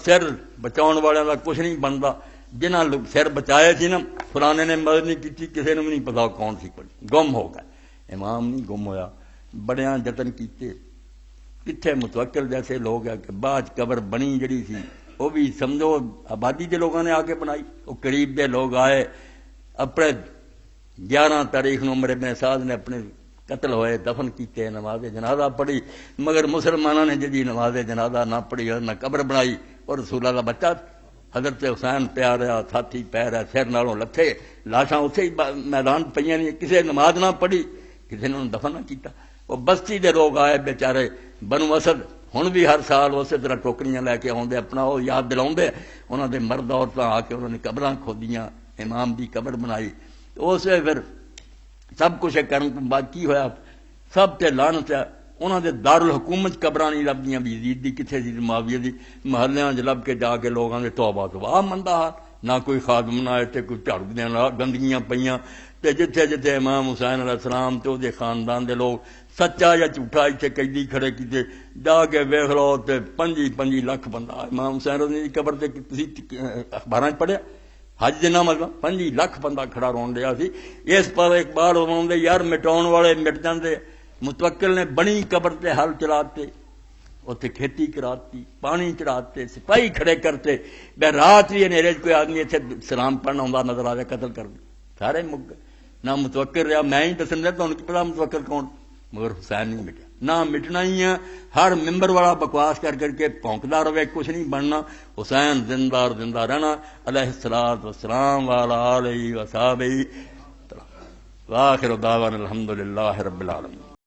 سر بچاؤ والوں کا کچھ نہیں بنتا. جنہ سر بچائے سی نا فلانے نے مدد نہیں کی, کسی نے بھی نہیں پتا کون سی, گم ہو گئے. امام نہیں گم ہویا, بڑیاں جتن کیتے. کتنے متوکل جیسے لوگ ہیں کہ بعد قبر بنی جڑی سی وہ بھی سمجھو آبادی کے لوگوں نے آ کے بنائی. وہ قریب دے لوگ آئے, اپنے 11 تاریخ نو عمر ابن سعد نے اپنے قتل ہوئے, دفن کیتے, نماز جنازہ پڑھی. مگر مسلمانوں نے جی نماز جنازہ نہ پڑھی نہ قبر بنائی. اور رسول اللہ بچہ حضرت حسین پیا رہا, ساتھی پی رہا, سر نالوں لتھے, لاشاں اتنے ہی میدان پہ نہیں, کسی نماز نہ پڑھی, کسی نے دفن نہ کیتا. وہ بستی دے لوگ آئے بیچارے بنو اسد, ہن بھی ہر سال اسی طرح ٹوکریاں لے کے آتے, اپنا وہ یاد دلاؤندے. انہوں نے مرد عورتیں آ کے انہوں نے قبراں کھودیاں, امام دی قبر بنائی. اس پھر سب کچھ کرن تو بعد کی ہویا, سب تے لعنت ہے. انہوں نے دارالحکومت قبراں نہیں لبدیاں, بھی یزید دی کتنے سی, معاویہ دی محلیاں لب کے جا کے لوگوں نے توبہ توبہ مندا حال. نہ کوئی خادم نہ آئے, کوئی جھاڑو دینا, گندگیاں پئیاں. تے جتھے جتھے امام حسین علیہ السلام تے دے خاندان دے لوگ سچا یا جھوٹا اتنے قیدی کھڑے کیتے, جا کے ویکھ لو تے 25 لاکھ بندہ. امام حسین دی قبر تے تسی اخباراں پڑھیا, حج دے نام 25 لاکھ بندہ کھڑا رون دیا سی. اس پر اقبال فرماؤندے یار مٹاؤن والے مٹ جاندے, متوکل نے بنی قبر تے ہل چلاتے, اتنے کھیتی کراتی, پانی چڑھاتے, سپاہی کھڑے کرتے. بے رات بھی انیرے کوئی آدمی اتنے سلام پڑھنا ہوں نظر آ جائے, قتل کر دے. سارے مک گئے. نہ متوکل رہا, میں ہی دسن دیا تمہیں پتا متوکل کون, مگر حسین نہیں مٹیا. نہ مٹنا ہی ہے. ہر ممبر والا بکواس کر کر کے پونکتا رہے, کچھ نہیں بننا. حسین زندہ زندہ رہنا. علیہ الصلوۃ والسلام وعلی آلہ وصحبہ وآخر دعوانا الحمدللہ رب العالمین.